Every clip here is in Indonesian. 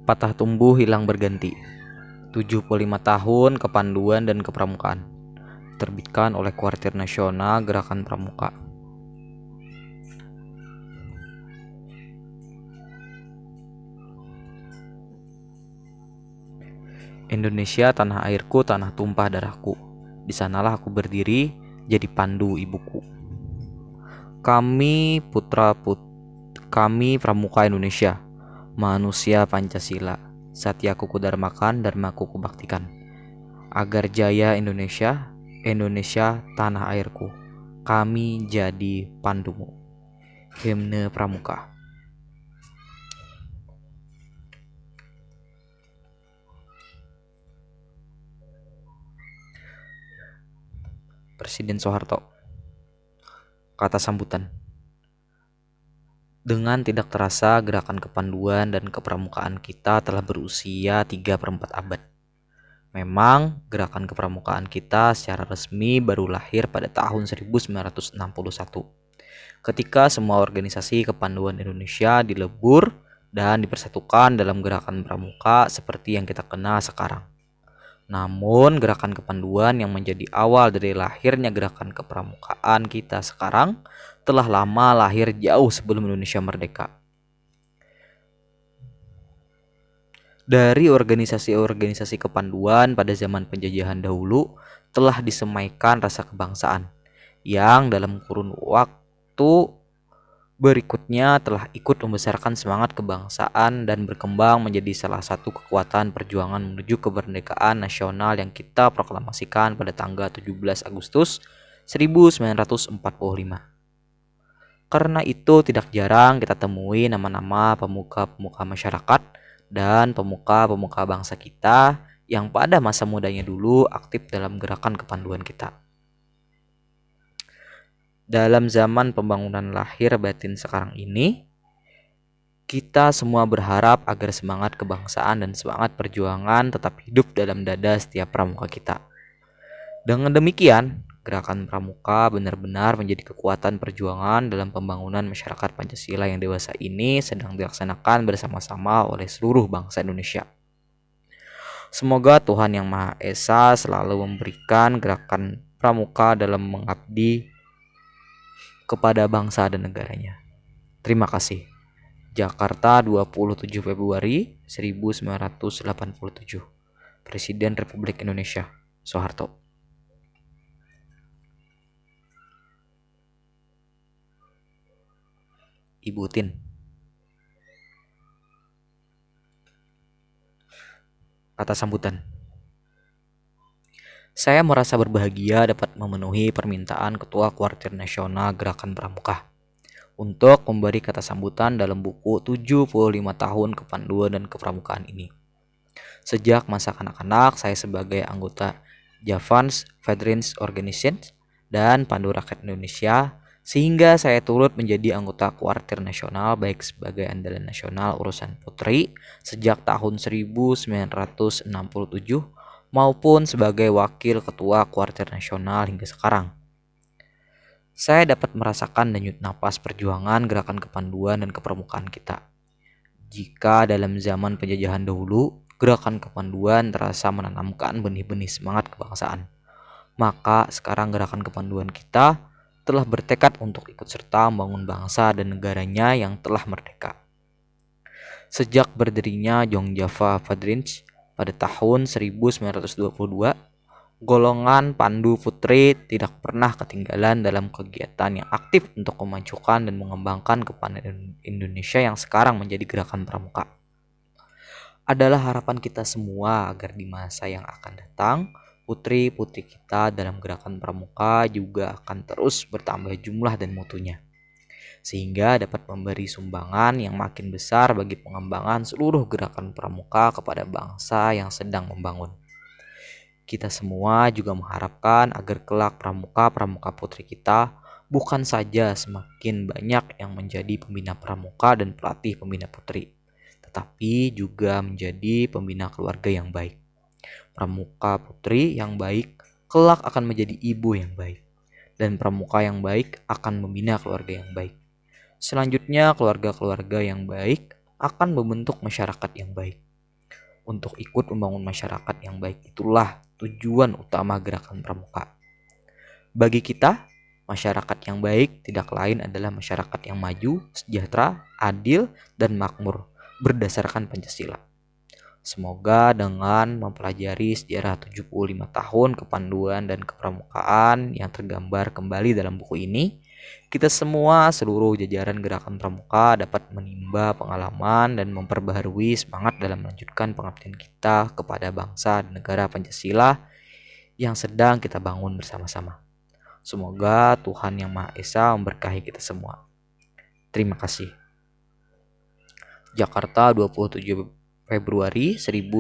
Patah tumbuh hilang berganti. 75 tahun Kepanduan dan Kepramukaan. Terbitkan oleh Kuartir Nasional Gerakan Pramuka. Indonesia tanah airku, tanah tumpah darahku. Di sanalah aku berdiri, jadi pandu ibuku. Kami Pramuka Indonesia, manusia Pancasila. Satyaku kudarmakan, dharmaku kubaktikan. Agar jaya Indonesia, Indonesia tanah airku. Kami jadi pandumu. Himne Pramuka. Presiden Soeharto. Kata sambutan. Dengan tidak terasa, gerakan kepanduan dan kepramukaan kita telah berusia 3/4 abad. Memang, gerakan kepramukaan kita secara resmi baru lahir pada tahun 1961. Ketika semua organisasi kepanduan Indonesia dilebur dan dipersatukan dalam gerakan pramuka seperti yang kita kenal sekarang. Namun, gerakan kepanduan yang menjadi awal dari lahirnya gerakan kepramukaan kita sekarang telah lama lahir jauh sebelum Indonesia merdeka. Dari organisasi-organisasi kepanduan pada zaman penjajahan dahulu telah disemaikan rasa kebangsaan yang dalam kurun waktu berikutnya telah ikut membesarkan semangat kebangsaan dan berkembang menjadi salah satu kekuatan perjuangan menuju kemerdekaan nasional yang kita proklamasikan pada tanggal 17 Agustus 1945. Karena itu tidak jarang kita temui nama-nama pemuka-pemuka masyarakat dan pemuka-pemuka bangsa kita yang pada masa mudanya dulu aktif dalam gerakan kepanduan kita. Dalam zaman pembangunan lahir batin sekarang ini, kita semua berharap agar semangat kebangsaan dan semangat perjuangan tetap hidup dalam dada setiap pramuka kita. Dengan demikian, gerakan pramuka benar-benar menjadi kekuatan perjuangan dalam pembangunan masyarakat Pancasila yang dewasa ini sedang dilaksanakan bersama-sama oleh seluruh bangsa Indonesia. Semoga Tuhan Yang Maha Esa selalu memberikan gerakan pramuka dalam mengabdi kepada bangsa dan negaranya. Terima kasih. Jakarta, 27 Februari 1987. Presiden Republik Indonesia Soeharto. Ibu Tin. Kata sambutan. Saya merasa berbahagia dapat memenuhi permintaan Ketua Kuartir Nasional Gerakan Pramuka untuk memberi kata sambutan dalam buku 75 tahun kepanduan dan kepramukaan ini. Sejak masa kanak-kanak, saya sebagai anggota Javans Veterans Organization dan Pandu Rakyat Indonesia, sehingga saya turut menjadi anggota Kuartir Nasional baik sebagai andalan nasional urusan putri sejak tahun 1967 maupun sebagai wakil ketua Kuartir Nasional hingga sekarang. Saya dapat merasakan denyut napas perjuangan gerakan kepanduan dan kepramukaan kita. Jika dalam zaman penjajahan dahulu, gerakan kepanduan terasa menanamkan benih-benih semangat kebangsaan, maka sekarang gerakan kepanduan kita telah bertekad untuk ikut serta membangun bangsa dan negaranya yang telah merdeka. Sejak berdirinya Jongjava Veterans pada tahun 1922, golongan Pandu Putri tidak pernah ketinggalan dalam kegiatan yang aktif untuk memajukan dan mengembangkan kepanduan Indonesia yang sekarang menjadi gerakan pramuka. Adalah harapan kita semua agar di masa yang akan datang, putri-putri kita dalam gerakan pramuka juga akan terus bertambah jumlah dan mutunya, sehingga dapat memberi sumbangan yang makin besar bagi pengembangan seluruh gerakan pramuka kepada bangsa yang sedang membangun. Kita semua juga mengharapkan agar kelak pramuka-pramuka putri kita bukan saja semakin banyak yang menjadi pembina pramuka dan pelatih pembina putri, tetapi juga menjadi pembina keluarga yang baik. Pramuka putri yang baik kelak akan menjadi ibu yang baik, dan pramuka yang baik akan membina keluarga yang baik. Selanjutnya, keluarga-keluarga yang baik akan membentuk masyarakat yang baik. untuk ikut membangun masyarakat yang baik. Itulah tujuan utama Gerakan Pramuka. Bagi kita, masyarakat yang baik tidak lain adalah masyarakat yang maju, sejahtera, adil, dan makmur berdasarkan Pancasila. Semoga dengan mempelajari sejarah 75 tahun kepanduan dan kepramukaan yang tergambar kembali dalam buku ini, kita semua seluruh jajaran Gerakan Pramuka dapat menimba pengalaman dan memperbaharui semangat dalam melanjutkan pengabdian kita kepada bangsa dan negara Pancasila yang sedang kita bangun bersama-sama. Semoga Tuhan Yang Maha Esa memberkahi kita semua. Terima kasih. Jakarta, 27 Februari 1987.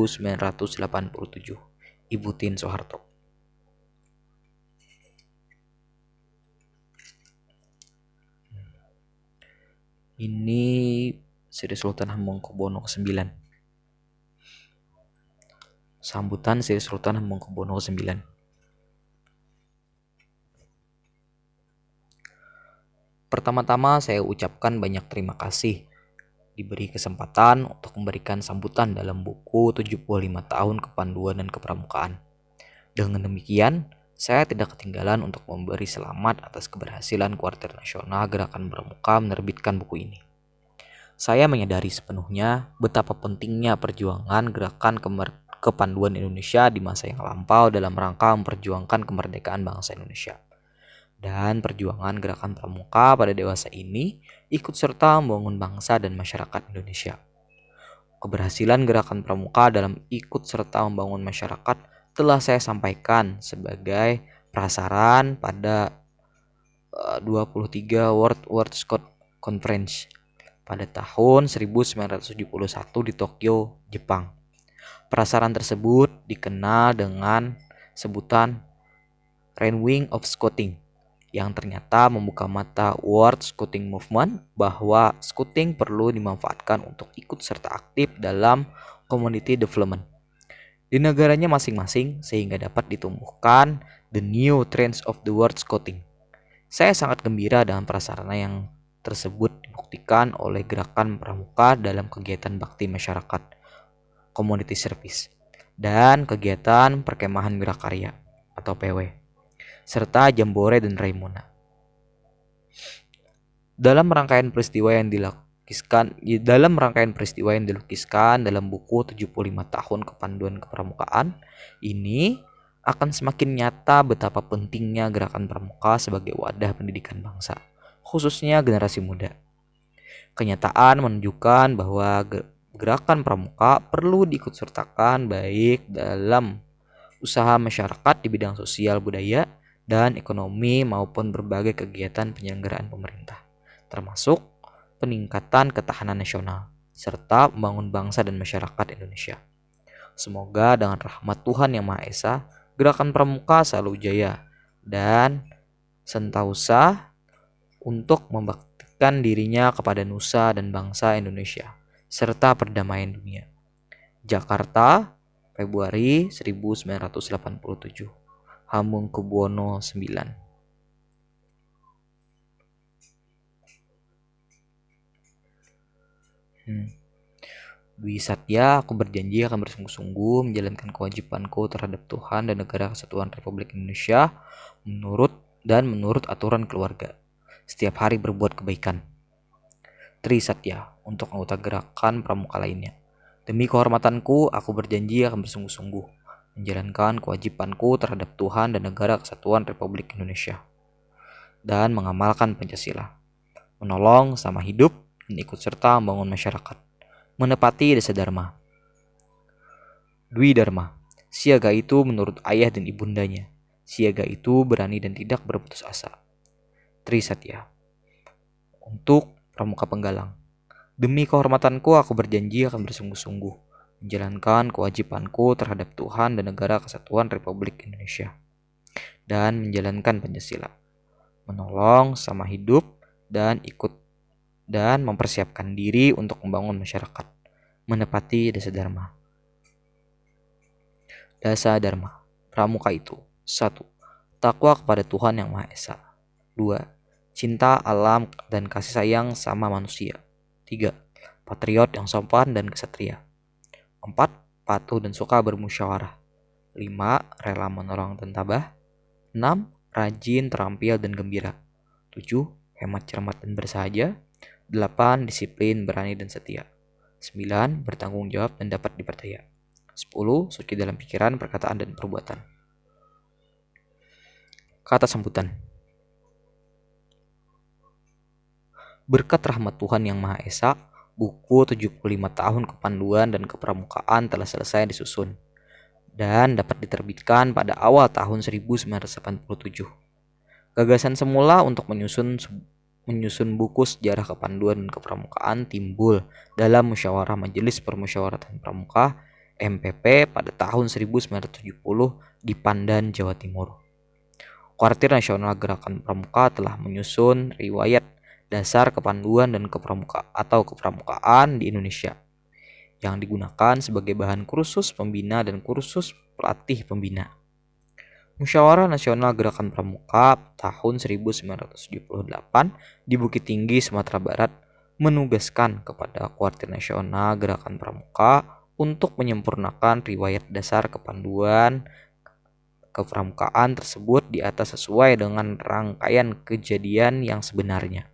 Ibu Tien Soeharto. Ini Sri Sultan Hamengkubuwono ke-9. Sambutan Sri Sultan Hamengkubuwono ke-9. Pertama-tama saya ucapkan banyak terima kasih diberi kesempatan untuk memberikan sambutan dalam buku 75 tahun kepanduan dan kepramukaan. Dengan demikian, saya tidak ketinggalan untuk memberi selamat atas keberhasilan Kuartir Nasional Gerakan Pramuka menerbitkan buku ini. Saya menyadari sepenuhnya betapa pentingnya perjuangan Gerakan Kepanduan Indonesia di masa yang lampau dalam rangka memperjuangkan kemerdekaan bangsa Indonesia. Dan perjuangan Gerakan Pramuka pada dewasa ini ikut serta membangun bangsa dan masyarakat Indonesia. Keberhasilan Gerakan Pramuka dalam ikut serta membangun masyarakat telah saya sampaikan sebagai prasaran pada 23 World Scott Conference pada tahun 1971 di Tokyo, Jepang. Prasaran tersebut dikenal dengan sebutan Renewing of Scouting, yang ternyata membuka mata World Scouting Movement bahwa Scouting perlu dimanfaatkan untuk ikut serta aktif dalam community development di negaranya masing-masing sehingga dapat ditumbuhkan the new trends of the world Scouting. Saya sangat gembira dengan prasarana yang tersebut dibuktikan oleh Gerakan Pramuka dalam kegiatan bakti masyarakat, community service, dan kegiatan perkemahan Gerakarya atau PW, serta Jambore dan Raimuna. Dalam rangkaian peristiwa yang dilukiskan dalam buku 75 tahun kepanduan kepramukaan ini akan semakin nyata betapa pentingnya Gerakan Pramuka sebagai wadah pendidikan bangsa, khususnya generasi muda. Kenyataan menunjukkan bahwa Gerakan Pramuka perlu diikutsertakan baik dalam usaha masyarakat di bidang sosial, budaya, dan ekonomi maupun berbagai kegiatan penyelenggaraan pemerintah, termasuk peningkatan ketahanan nasional serta membangun bangsa dan masyarakat Indonesia. Semoga dengan rahmat Tuhan Yang Maha Esa, Gerakan Pramuka selalu jaya dan sentosa untuk membaktikan dirinya kepada nusa dan bangsa Indonesia serta perdamaian dunia. Jakarta, Februari 1987. Hamengkubuwono 9. Dwi Satya, aku berjanji akan bersungguh-sungguh menjalankan kewajibanku terhadap Tuhan dan Negara Kesatuan Republik Indonesia menurut aturan keluarga. Setiap hari berbuat kebaikan. Tri Satya, untuk anggota Gerakan Pramuka lainnya. Demi kehormatanku, aku berjanji akan bersungguh-sungguh menjalankan kewajibanku terhadap Tuhan dan Negara Kesatuan Republik Indonesia dan mengamalkan Pancasila, menolong sama hidup dan ikut serta membangun masyarakat, menepati desa dharma. Dwi Dharma, siaga itu menurut ayah dan ibundanya, siaga itu berani dan tidak berputus asa. Tri Satya, untuk Pramuka Penggalang. Demi kehormatanku, aku berjanji akan bersungguh-sungguh menjalankan kewajibanku terhadap Tuhan dan Negara Kesatuan Republik Indonesia dan menjalankan Pancasila, menolong sama hidup dan mempersiapkan diri untuk membangun masyarakat, menepati dasa dharma. Dasa dharma Pramuka itu: 1. Takwa kepada Tuhan Yang Maha Esa. 2. Cinta alam dan kasih sayang sama manusia. 3. Patriot yang sopan dan kesatria. 4. patuh dan suka bermusyawarah. 5. Rela menolong dan tabah. 6. Rajin, terampil, dan gembira. 7. Hemat, cermat, dan bersahaja. 8. Disiplin, berani, dan setia. 9. Bertanggung jawab dan dapat dipercaya. 10. Suci dalam pikiran, perkataan, dan perbuatan. Kata sambutan. Berkat rahmat Tuhan Yang Maha Esa, buku 75 tahun kepanduan dan kepramukaan telah selesai disusun dan dapat diterbitkan pada awal tahun 1987. Gagasan semula untuk menyusun buku sejarah kepanduan dan kepramukaan timbul dalam Musyawarah Majelis Permusyawaratan Pramuka MPP pada tahun 1970 di Pandan, Jawa Timur. Kuartir Nasional Gerakan Pramuka telah menyusun riwayat dasar kepanduan dan kepramukaan di Indonesia yang digunakan sebagai bahan kursus pembina dan kursus pelatih pembina. Musyawarah Nasional Gerakan Pramuka tahun 1978 di Bukit Tinggi, Sumatera Barat menugaskan kepada Kuartir Nasional Gerakan Pramuka untuk menyempurnakan riwayat dasar kepanduan kepramukaan tersebut di atas sesuai dengan rangkaian kejadian yang sebenarnya.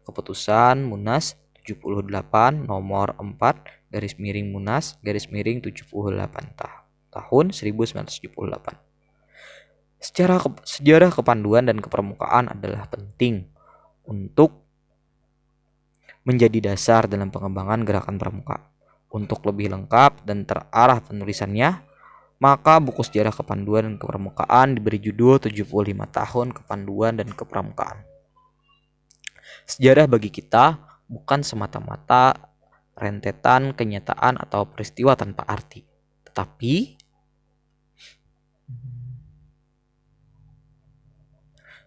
Keputusan Munas 78 nomor 4 garis miring Munas garis miring 78 tahun 1978. Sejarah kepanduan dan kepramukaan adalah penting untuk menjadi dasar dalam pengembangan gerakan pramuka. Untuk lebih lengkap dan terarah penulisannya, maka buku sejarah kepanduan dan kepramukaan diberi judul 75 tahun kepanduan dan kepramukaan. Sejarah bagi kita bukan semata-mata rentetan kenyataan atau peristiwa tanpa arti, tetapi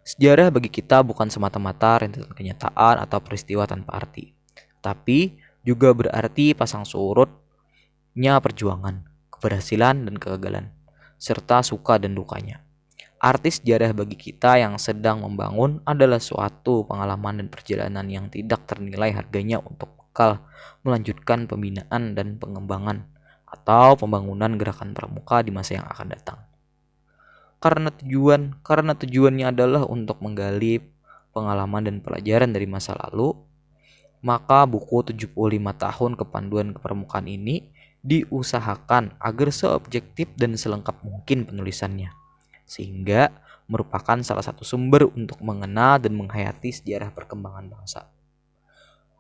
sejarah bagi kita bukan semata-mata rentetan kenyataan atau peristiwa tanpa arti, tapi juga berarti pasang surutnya perjuangan, keberhasilan dan kegagalan, serta suka dan dukanya. Arti sejarah bagi kita yang sedang membangun adalah suatu pengalaman dan perjalanan yang tidak ternilai harganya untuk bekal melanjutkan pembinaan dan pengembangan atau pembangunan gerakan pramuka di masa yang akan datang. Karena tujuannya adalah untuk menggali pengalaman dan pelajaran dari masa lalu, maka buku 75 tahun kepanduan kepramukaan ini diusahakan agar seobjektif dan selengkap mungkin penulisannya, sehingga merupakan salah satu sumber untuk mengenal dan menghayati sejarah perkembangan bangsa.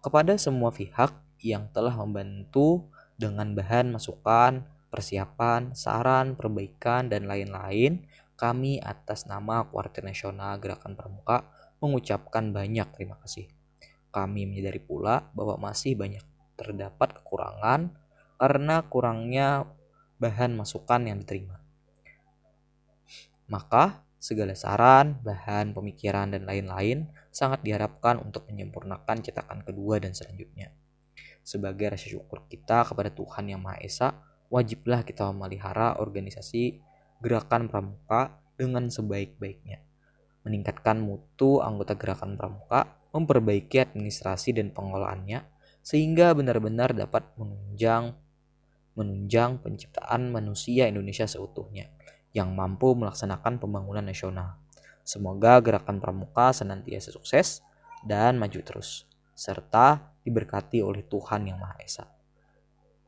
Kepada semua pihak yang telah membantu dengan bahan masukan, persiapan, saran, perbaikan, dan lain-lain, kami atas nama Kuartir Nasional Gerakan Pramuka mengucapkan banyak terima kasih. Kami menyadari pula bahwa masih banyak terdapat kekurangan karena kurangnya bahan masukan yang diterima. Maka segala saran, bahan, pemikiran, dan lain-lain sangat diharapkan untuk menyempurnakan cetakan kedua dan selanjutnya. Sebagai rasa syukur kita kepada Tuhan Yang Maha Esa, wajiblah kita memelihara organisasi Gerakan Pramuka dengan sebaik-baiknya, meningkatkan mutu anggota Gerakan Pramuka, memperbaiki administrasi dan pengelolaannya, sehingga benar-benar dapat menunjang penciptaan manusia Indonesia seutuhnya yang mampu melaksanakan pembangunan nasional. Semoga Gerakan Pramuka senantiasa sukses dan maju terus, serta diberkati oleh Tuhan Yang Maha Esa.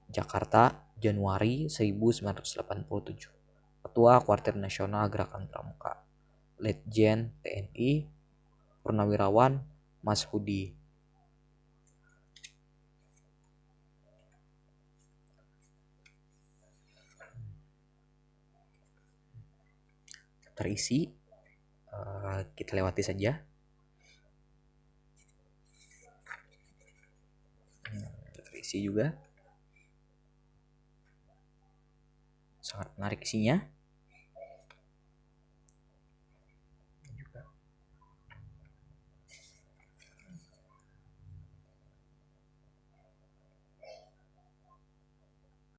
Jakarta, Januari 1987. Ketua Kuartir Nasional Gerakan Pramuka, Letjen TNI Purnawirawan Mas Hudi. Terisi, kita lewati saja. Terisi juga sangat menarik isinya.